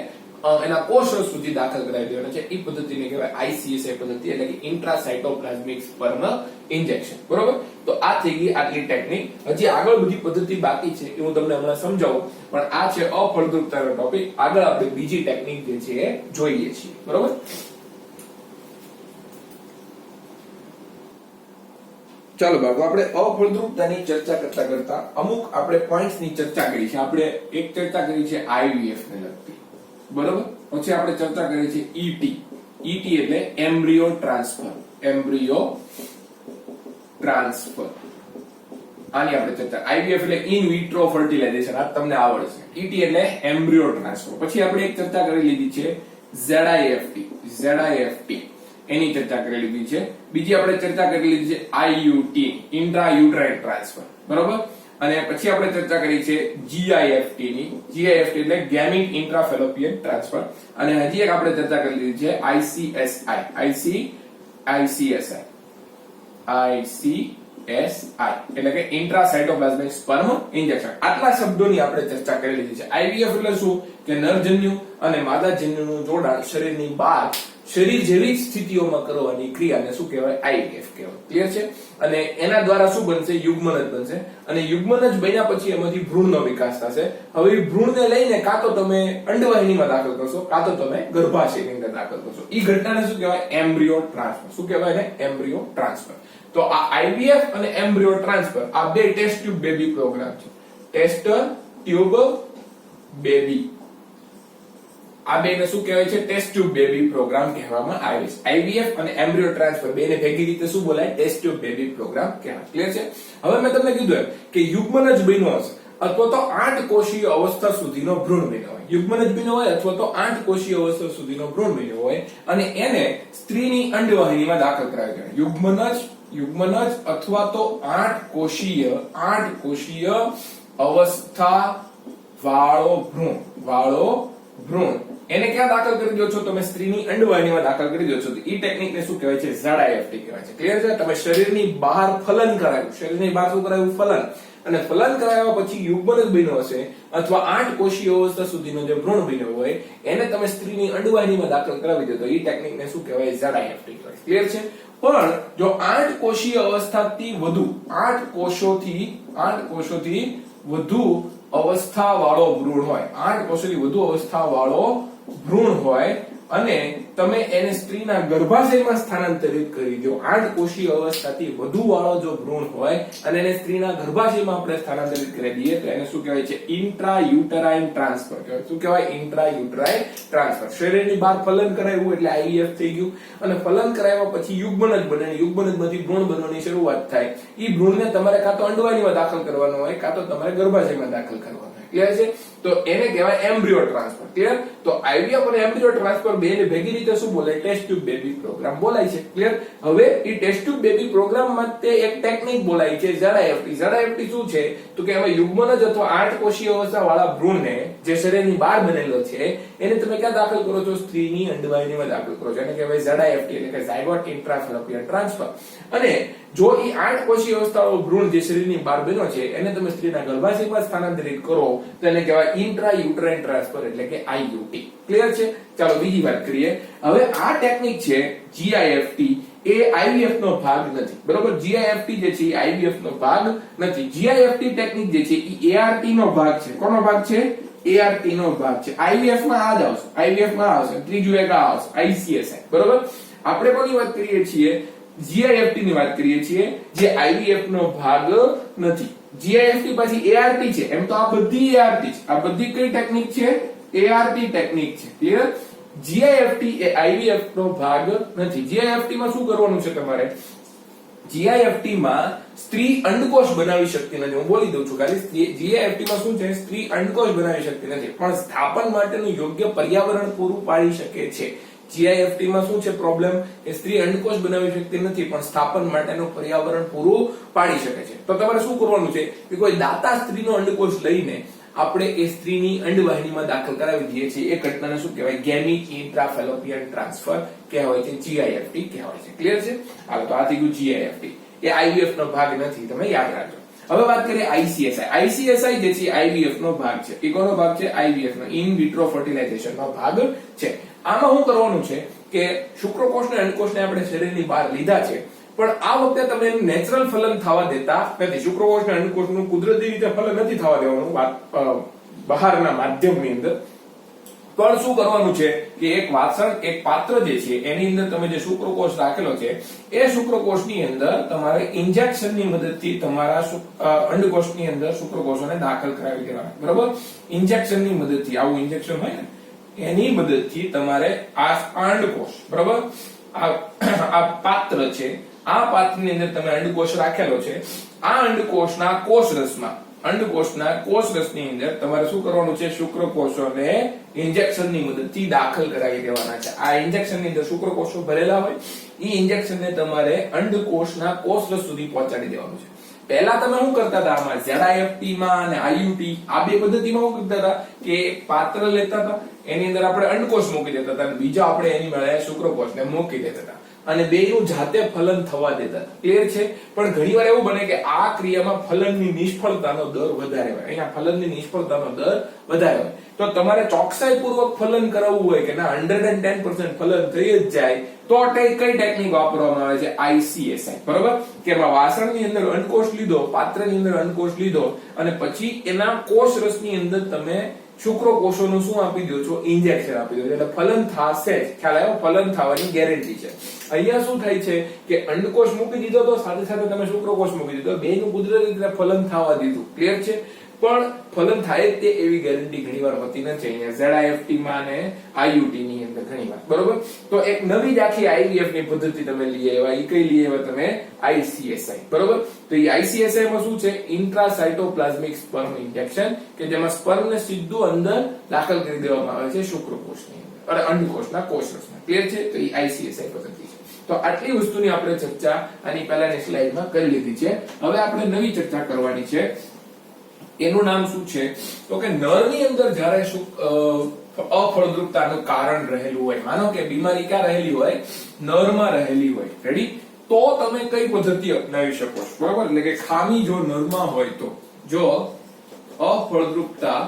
એના કોષ રસ સુધી દાખલ કરાવી દેવાના છે. એ પદ્ધતિને કહેવાય ICSI પદ્ધતિ, એટલે કે ઇન્ટ્રાસાઇટોપ્લાઝમિક સ્પર્મ ઇન્જેક્શન, બરોબર. તો આ થઈ ગઈ આટલી ટેકનિક. હજી આગળ બધી પદ્ધતિ બાકી છે એ હું તમને હમણાં સમજાવું, પણ આ છે અફળદ્રુપતાનો ટોપિક. આગળ આપણે બીજી ટેકનિક જે છે એ જોઈએ છીએ, બરોબર. ચાલો બાળકો, આપણે અફળદ્રુપતાની ચર્ચા કરતા કરતા અમુક આપણે પોઈન્ટ્સની ચર્ચા કરી છે. આપણે એક ચર્ચા કરી છે IVF ને લગતી, બરોબર. પછી આપણે ચર્ચા કરી છે ET. ET એટલે એમ્બ્રિયો ટ્રાન્સફર. એમ્બ્રિયો ટ્રાન્સફર, આની આપણે ચર્ચા. IVF એટલે ઇન વિટ્રો ફર્ટિલાઇઝેશન, આ તમને આવડશે. ET એટલે એમ્બ્રિયો ટ્રાન્સફર. પછી આપણે એક ચર્ચા કરી લીધી છે ZIFT. ZIFT એની ચર્ચા કરી લીધી છે. બીજી આપણે ચર્ચા કરી લીધી છે IUT, ઇન્ટ્રાયુટ્રાઇન ટ્રાન્સફર, બરોબર. અને પછી આપણે ચર્ચા કરી છે GIFT ની. GIFT એટલે ગેમીટ ઇન્ટ્રાફેલોપિયન ટ્રાન્સફર. અને હજી એક આપણે ચર્ચા કરી લીધી છે ICSI. એટલે કે ઇન્ટ્રાસાઇટોપ્લાઝમિક સ્પર્મ ઇન્જેક્શન. આટલા શબ્દોની આપણે ચર્ચા કરી લીધી છે. IVF એટલે શું કે નરજન્યુ અને માદાજન્યુનું જોડાણ શરીરની બહાર શરીર જેવી સ્થિતિઓમાં કરવાની ક્રિયાને શું કહેવાય? આઈવીએફ કહેવાય. ક્લિયર છે? અને એના દ્વારા શું બનશે? યુગ્મન જ બનશે. અને યુગ્મન જ બન્યા પછી એમાંથી ભ્રૂણનો વિકાસ થશે. હવે એ ભ્રૂણને લઈને કાં તો તમે અંડવાહિનીમાં દાખલ કરશો, કાં તો તમે ગર્ભાશયની અંદર દાખલ કરશો. એ ઘટનાને શું કહેવાય? Embryo transfer. શું કહેવાય ને? Embryo transfer. તો આ આઈવીએફ અને એમ્બ્રિયો ટ્રાન્સફર આ બે ટેસ્ટ ટ્યુબ બેબી પ્રોગ્રામ છે. ટેસ્ટ ટ્યુબ બેબી, આ બેને શું કહેવાય છે? ટેસ્ટ ટ્યુબ બેબી પ્રોગ્રામ કહેવામાં આવે છે. આઈવીએફ અને એમ્બ્રિયો ટ્રાન્સફર બેને ભેગી રીતે શું બોલાય? ટેસ્ટ ટ્યુબ બેબી પ્રોગ્રામ કહેવાય. ક્લિયર છે? હવે મેં તમને કીધું એમ કે યુગ્મન જ બન્યો હશે અથવા તો 8 કોષીય અવસ્થા સુધીનો ભ્રૂણ બન્યો હોય. યુગ્મન જ બન્યો હોય અથવા તો 8 કોષીય અવસ્થા સુધીનો ભ્રૂણ બન્યો હોય અને એને સ્ત્રીની અંડવાહિનીમાં દાખલ કરાવી દેવાય. યુગ્મન જ અથવા તો 8 કોષીય અવસ્થા વાળો ભ્રૂણ એને ક્યાં દાખલ કરી દો છો? તમે સ્ત્રીની અંડવાહિનીમાં દાખલ કરી દો છો. તો ઈ ટેકનિકને શું કહેવાય છે? ZIFT કહેવાય છે. ક્લિયર છે? તમે શરીરની બહાર ફલન કરાવ્યું. શરીરની બહાર શું કરાવ્યું? ફલન. અને ફલન કરાવ્યા પછી યુગ્મન જ બન્યો હશે અથવા 8 કોષીય અવસ્થા સુધીનો જે ભ્રૂણ બન્યો હોય એને તમે સ્ત્રીની અંડવાહિનીમાં દાખલ કરાવી દો તો ઈ ટેકનિકને શું કહેવાય? ZIFT કહેવાય. ક્લિયર છે? પણ જો 8 કોષીય અવસ્થાથી વધુ 8 કોષોથી વધુ અવસ્થા વાળો ભ્રૂણ હોય, 8 કોષોથી વધુ અવસ્થા વાળો ભ્રૂણ હોય અને તમે એને સ્ત્રીના ગર્ભાશયમાં સ્થાનાંતરિત કરી દો. 8 કોષીય અવસ્થાથી વધુ વાળો જો ભ્રૂણ હોય અને એને સ્ત્રીના ગર્ભાશયમાં આપણે સ્થાનાંતરિત કરી દઈએ તો એને શું કહેવાય છે? ઇન્ટ્રાયુટરાઇન ટ્રાન્સફર કહેવાય. શું કહેવાય? ઇન્ટ્રાયુટરાઇન ટ્રાન્સફર. શરીરની બહાર ફલન કરાવ્યું એટલે આઈવીએફ થઈ ગયું અને ફલન કરાવ્યા પછી યુગ્મન જ બને. યુગ્મન જ માંથી ભ્રૂણ બનવાની શરૂઆત થાય. ઈ ભ્રૂણને તમારે કાં તો અંડવાહિનીમાં દાખલ કરવાનો હોય કાં તો તમારે ગર્ભાશયમાં દાખલ કરવાનો હોય. ક્લિયર છે? તો એને કહેવાય એમ્બ્રિયો ટ્રાન્સફર. ક્લિયર? તો આઈવીએફ અને એમ્બ્રિયો ટ્રાન્સફર બેને ભેગી રીતે શું બોલાય? ટેસ્ટ ટ્યુબ બેબી પ્રોગ્રામ બોલાય છે. ક્લિયર? હવે એ ટેસ્ટ ટ્યુબ બેબી પ્રોગ્રામમાં તે એક ટેકનિક બોલાય છે ZIFT. ZIFT શું છે? તો કે એમાં યુગ્મન જ અથવા 8 કોષીય અવસ્થા વાળા ભ્રૂણને જે શરીરની બહાર બનેલો છે એને તમે ક્યાં દાખલ કરો છો? સ્ત્રીની અંડવાહિનીમાં દાખલ કરો છો. એને કહેવાય ZIFT એટલે કે ઝાયગોટ ઇન્ટ્રાફેલોપિયન ટ્રાન્સફર. અને જો એ 8 કોષીય અવસ્થાવાળો ભ્રૂણ જે શરીરની બહાર બન્યો છે એને તમે સ્ત્રીના ગર્ભાશયમાં સ્થાનાંતરિત કરો તો એને કહેવાય ઇન્ટ્રાયુટરાઇન ટ્રાન્સફર એટલે કે IUT. ક્લિયર છે? ચાલો બીજી વાત કરીએ. હવે આ ટેકનિક છે GIFT એ IVF નો ભાગ નથી. બરોબર? GIFT જે છે એ IVF નો ભાગ નથી. GIFT ટેકનિક જે છે એ ART નો ભાગ છે. કોનો ભાગ છે? ART નો ભાગ છે. IVF માં આ જ આવશે. IVF માં આવશે. ત્રીજું એક આ આવશે ICSI. બરોબર? આપણે કોની વાત કરીએ છીએ? GIFT ની વાત કરીએ છીએ જે IVF નો ભાગ નથી. GIFT પછી ART છે. એમ તો આ બધી ART છે. આ બધી કઈ ટેકનિક છે? ART ટેકનિક છે. ક્લિયર? GIFT એ IVF નો ભાગ નથી. GIFT માં શું કરવાનું છે તમારે? GIFT માં સ્ત્રી અંડકોષ બનાવી શકતી નથી. હું બોલી દઉં છું ખાલી. GIFT માં શું છે? સ્ત્રી અંડકોષ બનાવી શકતી નથી પણ સ્થાપન માટેનું યોગ્ય પર્યાવરણ પૂરું પાડી શકે છે. GIFT માં શું છે પ્રોબ્લેમ? કે સ્ત્રી અંડકોષ બનાવી શકતી નથી પણ સ્થાપન માટેનું પર્યાવરણ પૂરું પાડી શકે છે. તો તમારે શું કરવાનું છે કે કોઈ દાતા સ્ત્રીનો અંડકોષ લઈને આપણે એ સ્ત્રીની અંડવાહિનીમાં દાખલ કરાવી દઈએ છીએ. એ ઘટનાને શું કહેવાય? ગેમિક ઇન્ટ્રાફેલોપિયન ટ્રાન્સફર કહેવાય છે. GIFT કહેવાય છે. ક્લિયર છે? હાલો તો આ થઈ ગયું GIFT. એ IVF નો ભાગ નથી. તમે યાદ રાખજો. હવે વાત કરીએ ICSI. ICSI જે છે IVF નો ભાગ છે. એ કોનો ભાગ છે? IVF નો ઇન વિટ્રો ફર્ટિલાઇઝેશન નો ભાગ છે. આમાં શું કરવાનું છે કે શુક્રકોષને અંડકોષને આપણે શરીરની બહાર લીધા છે પણ આ વખતે તમે નેચરલ ફલન થવા દેતા નથી. શુક્રકોષ અને અંડકોષનું કુદરતી રીતે ફલન નથી થવા દેવાનું બહારના માધ્યમની અંદર. પણ શું કરવાનું છે કે એક વાસણ, એક પાત્ર જે છે એની અંદર તમે જે શુક્રકોષ રાખેલો છે એ શુક્રકોષની અંદર તમારે ઇન્જેક્શનની મદદથી તમારા અંડકોષની અંદર શુક્રકોષોને દાખલ કરાવી દેવાના. બરોબર? ઇન્જેક્શનની મદદથી, આવું ઇન્જેક્શન હોય ને એની મદદથી તમારે આ અંડકોષ, બરોબર, આ પાત્ર છે, આ પાત્રની અંદર તમે અંડકોષ રાખેલો છે. આ અંડકોષના કોષરસની અંદર તમારે શું કરવાનું છે? શુક્રકોષોને ઇન્જેક્શનની મદદથી દાખલ કરાવી દેવાના છે. આ ઇન્જેક્શનની અંદર શુક્રકોષો ભરેલા હોય એ ઇન્જેક્શનને તમારે અંડકોષના કોષરસ સુધી પહોંચાડી દેવાનું છે. પહેલા તમે શું કરતા હતા? આમાં ZIFT માં અને IUT આ બે પદ્ધતિમાં શું કરતા હતા કે પાત્ર લેતા હતા, એની અંદર આપણે અંડકોષ મૂકી દેતા હતા અને બીજા આપણે એની મેળે શુક્રકોષને મૂકી દેતા હતા અને બેયનું જાતે ફલન થવા દેતા હતા. ક્લિયર છે? પણ ઘણીવાર એવું બને કે આ ક્રિયામાં ફલનની નિષ્ફળતાનો દર વધારે હોય. અહીંયા ફલનની નિષ્ફળતાનો દર વધારે હોય તો તમારે ચોકસાઈપૂર્વક ફલન કરાવવું હોય કે ના 110% ફલન થઈ જ જાય તો કઈ ટેકનિક વાપરવામાં આવે છે? ICSI. બરોબર? કે વાસણની અંદર અંડકોષ લીધો, પાત્રની અંદર અંડકોષ લીધો અને પછી એના કોષ રસની અંદર તમે શુક્રકોષોનું શું આપી દો છો? ઇન્જેક્શન આપી દો એટલે ફલન થશે જ. ખ્યાલ આવ્યો? ફલન થવાની ગેરંટી છે. અહીંયા શું થાય છે કે અંડકોષ મૂકી દીધો તો સાથે સાથે તમે શુક્રકોષ મૂકી દીધો, બેયનું કુદરતી રીતે ફલન થવા દીધું. ક્લિયર છે? પણ ફલન થાય તે એવી ગેરંટી ઘણીવાર હોતી નથી. અહીંયા ZIFT માં અને IUT ની અંદર ઘણીવાર. બરોબર? તો એક નવી જ આખી IVF ની પદ્ધતિ તમે લઈ આવ્યા. ઈ કઈ લઈ આવ્યા તમે? ICSI. બરોબર? તો એ ICSI માં શું છે? ઇન્ટ્રાસાઇટોપ્લાઝમિક સ્પર્મ ઇન્જેક્શન, કે જેમાં સ્પર્મ ને સીધું અંદર દાખલ કરી દેવામાં આવે છે શુક્રકોષની અંદર અને અંડકોષના કોષરસમાં. ક્લિયર છે? તો એ ICSI પદ્ધતિ છે. તો આટલી વસ્તુની આપણે ચર્ચા આની પહેલાની સ્લાઇડમાં કરી લીધી છે. હવે આપણે નવી ચર્ચા કરવાની છે. એનું નામ શું છે? તો કે નરની અંદર જ્યારે અફળદ્રુપતાનું કારણ રહેલું હોય, માનો કે બીમારી ક્યાં રહેલી હોય? નરમાં રહેલી હોય. રેડી? તો તમે કઈ પદ્ધતિ અપનાવી શકો છો? બરાબર? એટલે કે ખામી જો નરમાં હોય તો, જો અફળદ્રુપતા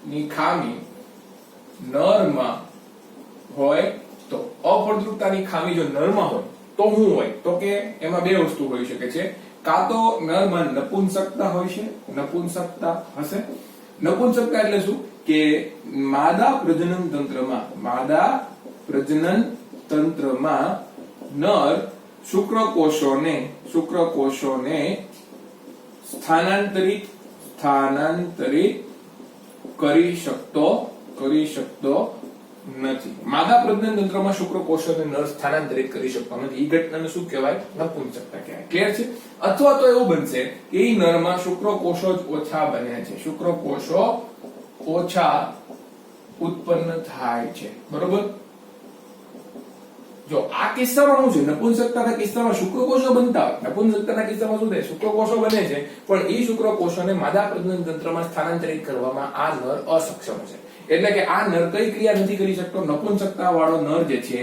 ની ખામી નરમાં હોય તો, અફળદ્રુપતાની ખામી જો નરમાં હોય તો શું હોય? તો કે એમાં બે વસ્તુ હોઈ શકે છે. કાં તો નરમાં નપુંસકતા હોય છે, નપુંસકતા હશે. નપુંસકતા એટલે શું? કે માદા પ્રજનન તંત્રમાં નર શુક્રકોષોને સ્થાનાંતરિત કરી શકતો નથી. માદા પ્રજનન તંત્રમાં શુક્રકોષોને નર સ્થાનાંતરિત કરી શકતો નથી. એ ઘટનાને શું કહેવાય? નપુંસકતા કહેવાય. ક્લિયર છે? અથવા તો એવું બનશે કે એ નરમાં શુક્રકોષો જ ઓછા બને છે, શુક્રકોષો ઓછા ઉત્પન્ન થાય છે. બરોબર? જો આ કિસ્સામાં શું છે? નપુંસકતાના કિસ્સામાં શુક્રકોષો બનતા હોય. નપુંસકતાના કિસ્સામાં શું થાય? શુક્રકોષો બને છે પણ એ શુક્રકોષોને માદા પ્રજનન તંત્રમાં સ્થાનાંતરિત કરવામાં આ નર અસક્ષમ છે. એટલે કે આ નર કઈ ક્રિયા નથી કરી શકતો? નપુંસકતા વાળો નર જે છે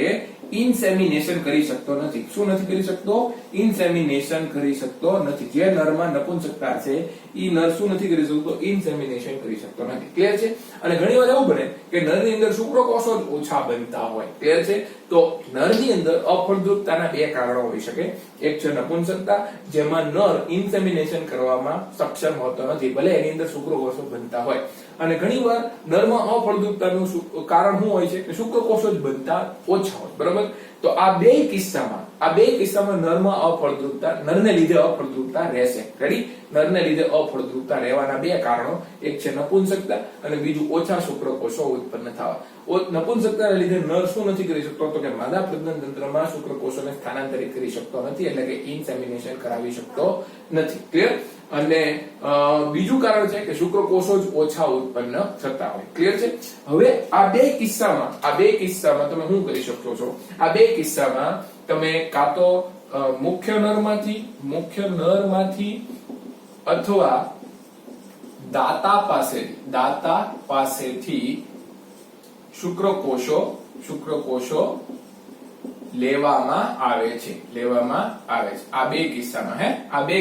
ઇન્સેમિનેશન કરી શકતો નથી. શું નથી કરી શકતો? ઇન્સેમિનેશન કરી શકતો નથી. જે નરમાં નપુંસકતા છે ઈ નર શું નથી કરી શકતો? ઇન્સેમિનેશન કરી શકતો નથી. ક્લિયર છે? અને ઘણીવાર એવું બને કે નરની અંદર શુક્રકોષો જ ઓછા બનતા હોય. ક્લિયર છે? તો નરની અંદર અફળદ્રુપતાના બે કારણો હોઈ શકે. એક છે નપુંસકતા, જેમાં નર ઇન્સેમિનેશન કરવામાં સક્ષમ હોતો નથી, ભલે એની અંદર શુક્રકોષો બનતા હોય. અને ઘણીવાર નરમાં અફળદ્રુપતાનું કારણ શું હોય છે? કે શુક્રકોષો જ બનતા ઓછા હોય. બરાબર? તો આ બે કિસ્સામાં નરમાં નરને લીધે અફળદ્રુપતા રહેશે. રેડી? નરને લીધે અફળદ્રુપતા રહેવાના બે કારણો, એક છે નપુંસકતા અને બીજું ઓછા શુક્રકોષો ઉત્પન્ન થવા. નપુંસકતાને લીધે નર શું નથી કરી શકતો? તો કે માદા પ્રજનન તંત્રમાં શુક્રકોષોને સ્થાનાંતરિત કરી શકતો નથી, એટલે કે ઇન્સેમિનેશન કરાવી શકતો નથી. ક્લિયર? અને બીજું કારણ છે કે શુક્રકોષો જ ઓછા ઉત્પન્ન થતા હોય. ક્લિયર છે? હવે આ બે કિસ્સામાં તમે શું કરી શકો છો? આ બે કિસ્સામાં તમે કાં તો મુખ્ય નરમાંથી અથવા દાતા પાસેથી શુક્રકોષો લેવામાં આવે છે. આ બે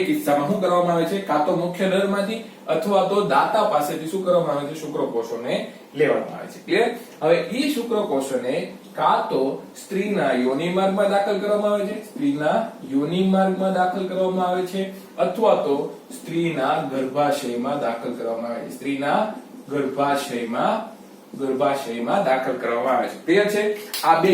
કિસ્સામાં શું કરવામાં આવે છે? કાં તો મુખ્ય નરમાંથી અથવા તો દાતા પાસેથી શું કરવામાં આવે છે? શુક્રકોષોને લેવામાં આવે છે. ક્લિયર? હવે ઈ શુક્રકોષોને કાં તો સ્ત્રીના યોનિમાર્ગમાં દાખલ કરવામાં આવે છે, અથવા તો સ્ત્રીના ગર્ભાશયમાં દાખલ કરવામાં આવે છે. સ્ત્રીના ગર્ભાશયમાં દાખલ કરવામાં આવે છે. ક્લિયર છે? આ બે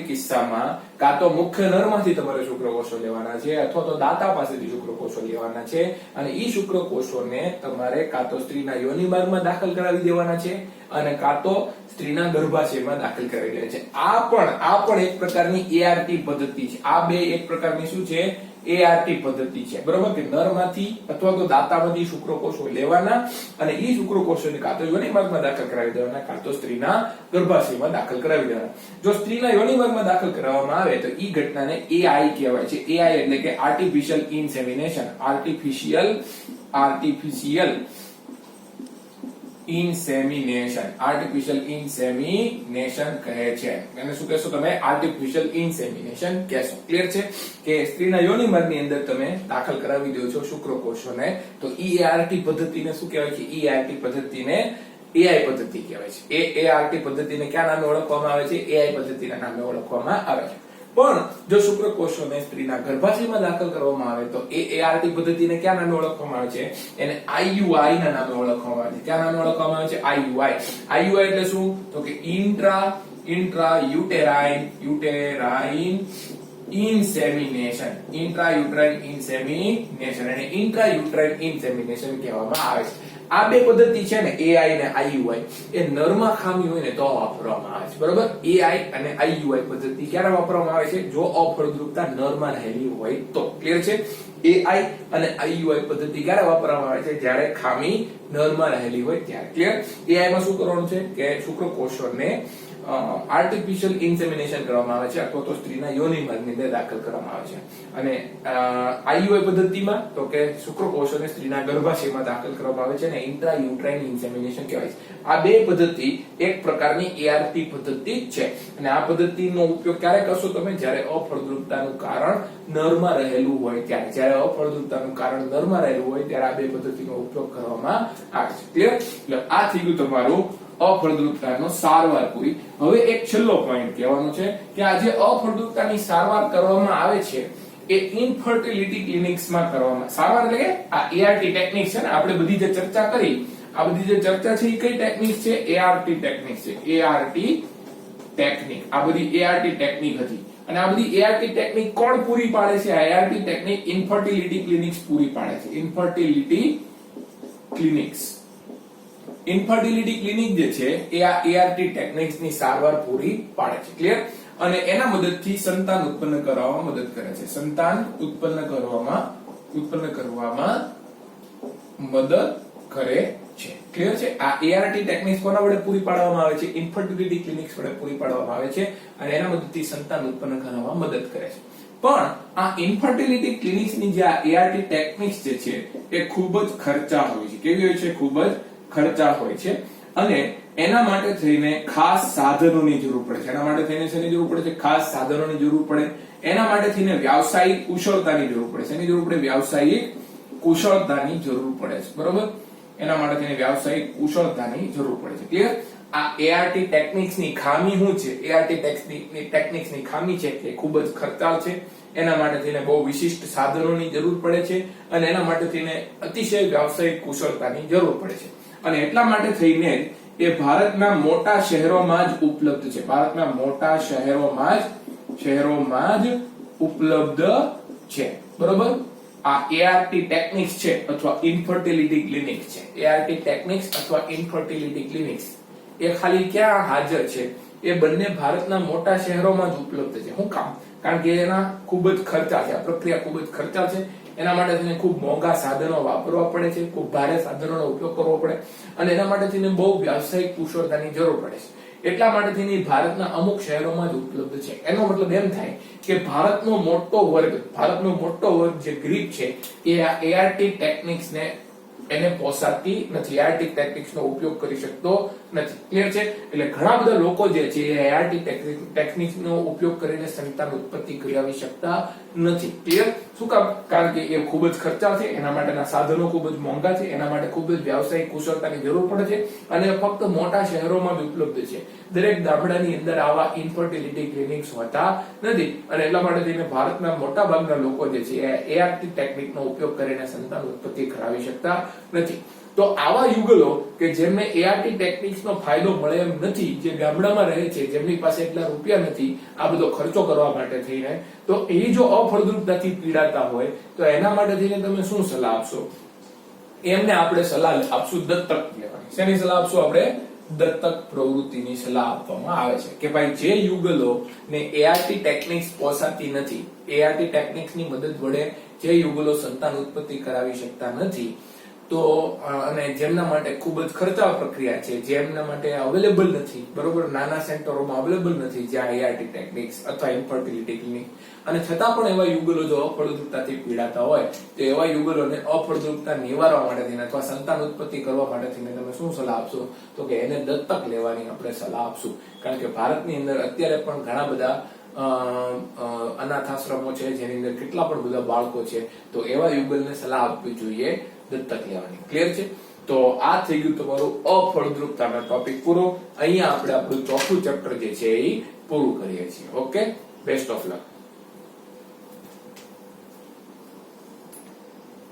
કિસ્સામાં કાં તો મુખ્ય નરમાંથી તમારે શુક્રકોષો લેવાના છે અથવા તો દાતા પાસેથી શુક્રકોષો લેવાના છે, અને ઈ શુક્રકોષોને તમારે કાં તો સ્ત્રીના યોનિમાર્ગમાં દાખલ કરાવી દેવાના છે અને કાં તો સ્ત્રીના ગર્ભાશયમાં દાખલ કરાવી દેવાના છે. આ પણ એક પ્રકારની ART પદ્ધતિ છે. આ બે એક પ્રકારની શું છે? ART પદ્ધતિ છે. બરોબર? કે નરમાંથી અથવા તો દાતામાંથી શુક્રકોષો લેવાના અને ઈ શુક્રકોષોને કાં તો યોનિમાર્ગમાં દાખલ કરાવી દેવાના, કાં તો સ્ત્રીના ગર્ભાશયમાં દાખલ કરાવી દેવાના. જો સ્ત્રીના યોનિમાર્ગમાં દાખલ કરવામાં આવે તો ઈ ઘટનાને AI કહેવાય છે. AI એટલે કે artificial insemination. Artificial insemination, artificial insemination કહે છે. એને શું કહેશો તમે? આર્ટિફિશિયલ ઇન્સેમિનેશન કહેશો. ક્લિયર છે કે સ્ત્રીના યોનિમાર્ગની અંદર તમે દાખલ કરાવી દો છો શુક્રકોષોને, તો EART પદ્ધતિને શું કહેવાય છે? EART પદ્ધતિને AI પદ્ધતિ કહેવાય છે. AART પદ્ધતિને કયા નામે ઓળખવામાં આવે છે? AI પદ્ધતિના નામે ઓળખવામાં આવે છે. પણ જો શુક્રકોષોને સ્ત્રીના ગર્ભાશયમાં દાખલ કરવામાં આવે તો AART પદ્ધતિને કયા નામે ઓળખવામાં આવે છે? એને IUI ના નામે ઓળખવામાં આવે છે. કયા નામે ઓળખવામાં આવે છે? IUI. IUI એટલે શું? તો કે intrauterine insemination. intrauterine insemination અને intrauterine insemination કહેવામાં આવે છે. આ બે પદ્ધતિ છે ને, AI અને IUI, એ નરમાં ખામી હોય ને તો વાપરવામાં આવે છે. બરોબર? AI અને IUI પદ્ધતિ ક્યારે વાપરવામાં આવે છે? જો અફળદ્રુપતા નરમાં રહેલી હોય તો. ક્લિયર છે? AI અને IUI પદ્ધતિ ક્યારે વાપરવામાં આવે છે? જ્યારે ખામી નરમાં રહેલી હોય ત્યારે. ક્લિયર? AI માં શું કરવાનું છે કે શુક્રકોષોને આર્ટિફિશિયલ ઇન્સેમિનેશન કરવામાં આવે છે અથવા તો સ્ત્રીના યોનિમાર્ગની અંદર દાખલ કરવામાં આવે છે. અને IUI પદ્ધતિમાં તો કે શુક્રકોષોને સ્ત્રીના ગર્ભાશયમાં દાખલ કરવામાં આવે છે અને ઇન્ટ્રાયુટ્રાઇન ઇન્સેમિનેશન કહેવાય છે. આ બે પદ્ધતિ એક પ્રકારની ART પદ્ધતિ છે. અને આ પદ્ધતિનો ઉપયોગ ક્યારે કરશો તમે? જ્યારે અફળદ્રુપતાનું કારણ નરમાં રહેલું હોય ત્યારે. જ્યારે અફળદ્રુપતાનું કારણ નરમાં રહેલું હોય ત્યારે આ બે પદ્ધતિનો ઉપયોગ કરવામાં આવે છે. ક્લિયર? એટલે આ થઈ ગયું તમારું અફળદ્રુપતાનો સારવાર પૂરી. હવે એક છેલ્લો પોઈન્ટ કહેવાનો છે કે આ જે અફળદ્રુપતાની સારવાર કરવામાં આવે છે એ ઇન્ફર્ટિલિટી ક્લિનિક્સમાં કરવામાં. સારવાર એટલે કે આ ART ટેકનિક છે ને, આપણે બધી જે ચર્ચા કરી, આ બધી જે ચર્ચા છે એ કઈ ટેકનિક છે? ART ટેકનિક છે. ART ટેકનિક, આ બધી ART ટેકનિક હતી. અને આ બધી ART ટેકનિક કોણ પૂરી પાડે છે? આ ART ટેકનિક ઇન્ફર્ટિલિટી ક્લિનિક્સ પૂરી પાડે છે. Infertility clinics. ઇન્ફર્ટિલિટી ક્લિનિક જે છે એ આ ART ટેકનિક્સની સારવાર પૂરી પાડે છે. ક્લિયર? અને એના મદદથી સંતાન ઉત્પન્ન કરવામાં મદદ કરે છે. સંતાન ઉત્પન્ન કરવામાં મદદ કરે છે. ક્લિયર છે? આ ART ટેકનિક્સ કોના વડે પૂરી પાડવામાં આવે છે? ઇન્ફર્ટિલિટી ક્લિનિક્સ વડે પૂરી પાડવામાં આવે છે અને એના મદદથી સંતાન ઉત્પન્ન કરવામાં મદદ કરે છે. પણ આ ઇન્ફર્ટિલિટી ક્લિનિક્સની જે આ ART ટેકનિક્સ જે છે એ ખૂબ જ ખર્ચાળ હોય છે. કેવી હોય છે? ખૂબ જ ખર્ચાળ હોય છે. અને એના માટે થઈને ખાસ સાધનોની જરૂર પડે છે. એના માટે થઈને શેની જરૂર પડે છે? ખાસ સાધનોની જરૂર પડે. એના માટે થઈને વ્યાવસાયિક કુશળતાની જરૂર પડે છે. એની જરૂર પડે? વ્યાવસાયિક કુશળતાની જરૂર પડે છે. બરોબર? એના માટે થઈને વ્યાવસાયિક કુશળતાની જરૂર પડે છે. ક્લિયર? આ ART ટેકનિક્સની ખામી શું છે? ART ટેકનિક્સની ખામી છે કે ખૂબ જ ખર્ચાળ છે. એના માટે થઈને બહુ વિશિષ્ટ સાધનોની જરૂર પડે છે અને એના માટે થઈને અતિશય વ્યાવસાયિક કુશળતાની જરૂર પડે છે. અને એટલા માટે થઈને એ ભારતના મોટા શહેરોમાં જ ઉપલબ્ધ છે. ભારતના મોટા શહેરોમાં જ ઉપલબ્ધ છે. બરોબર? આ ART ટેકનિક્સ છે અથવા ઇન્ફર્ટિલિટી ક્લિનિક્સ છે. ART ટેકનિક્સ અથવા ઇન્ફર્ટિલિટી ક્લિનિક્સ એ ખાલી ક્યાં હાજર છે? એ બંને ભારતના મોટા શહેરોમાં જ ઉપલબ્ધ છે. શું કામ? કારણ કે એના ખૂબ જ ખર્ચા છે. આ પ્રક્રિયા ખૂબ જ ખર્ચા છે. એના માટે થઈને ખૂબ મોંઘા સાધનો વાપરવા પડે છે, ખૂબ ભારે સાધનોનો ઉપયોગ કરવો પડે અને એના માટે થઈને બહુ વ્યાવસાયિક કુશળતાની જરૂર પડે છે. એટલા માટે થઈને ભારતના અમુક શહેરોમાં જ ઉપલબ્ધ છે. એનો મતલબ એમ થાય કે ભારતનો મોટો વર્ગ જે ગરીબ છે એ આ ART ટેકનિક્સને એને પોસાતી નથી. ART ટેકનિક્સનો ઉપયોગ કરી શકતો નથી. ક્લિયર છે? એટલે ઘણા બધા લોકો જે છે એ ART ટેકનિક્સનો ઉપયોગ કરીને સંતાન ઉત્પત્તિ કરાવી શકતા નથી. ક્લિયર? શું કામ? કારણ કે એ ખૂબ જ ખર્ચાળ છે. એના માટેના સાધનો ખૂબ જ મોંઘા છે. એના માટે ખૂબ જ વ્યાવસાયિક કુશળતાની જરૂર પડે છે અને ફક્ત મોટા શહેરોમાં જ ઉપલબ્ધ છે. દરેક ગામડાની અંદર આવા ઇન્ફર્ટિલિટી ક્લિનિક્સ હોતા નથી અને એટલા માટે થઈને ભારતના મોટા ભાગના લોકો જે છે એ ART ટેકનિકનો ઉપયોગ કરીને સંતાન ઉત્પત્તિ કરાવી શકતા નથી. તો આવા યુગલો કે જેમને ART ટેકનિક્સનો ફાયદો મળે એમ નથી, જે ગામડામાં રહે છે, જેમની પાસે એટલા રૂપિયા નથી આ બધો ખર્ચો કરવા માટે થઈને, તો એ જો અફળદ્રુપતાથી પીડાતા હોય તો એના માટે થઈને તમે શું સલાહ આપશો? એમને આપણે સલાહ આપશું દત્તક લેવાની. શેની સલાહ આપશું આપણે? દત્તક પ્રવૃત્તિની સલાહ આપવામાં આવે છે કે ભાઈ જે યુગલો ને ART ટેકનિક્સ પોસાતી નથી, ART ટેકનિક્સની મદદ વડે જે યુગલો સંતાન ઉત્પત્તિ કરાવી શકતા નથી, તો અને જેમના માટે ખૂબ જ ખર્ચાળ પ્રક્રિયા છે, જેમના માટે અવેલેબલ નથી, બરોબર, નાના સેન્ટરોમાં અવેલેબલ નથી, જ્યાં ART ટેકનિક્સ અથવા ઇન્ફર્ટિલિટી ક્લિનિક, અને છતાં પણ એવા યુગલો જો અફળદ્રુપતાથી પીડાતા હોય તો એવા યુગલોને અફળદ્રુપતા નિવારવા માટે અથવા સંતાન ઉત્પત્તિ કરવા માટે તમે શું સલાહ આપશો? તો કે એને દત્તક લેવાની આપણે સલાહ આપશું. કારણ કે ભારતની અંદર અત્યારે પણ ઘણા બધા અનાથ આશ્રમો છે, જેની અંદર કેટલા પણ બધા બાળકો છે, તો એવા યુગલને સલાહ આપવી જોઈએ દત્તક લેવાની. ક્લિયર છે? તો આ થઈ ગયું તમારું અફળદ્રુપતાનો ટોપિક પૂરો. અહીંયા આપણે આપણું ચોથું ચેપ્ટર જે છે એ પૂરું કરીએ છીએ. Okay, best of luck.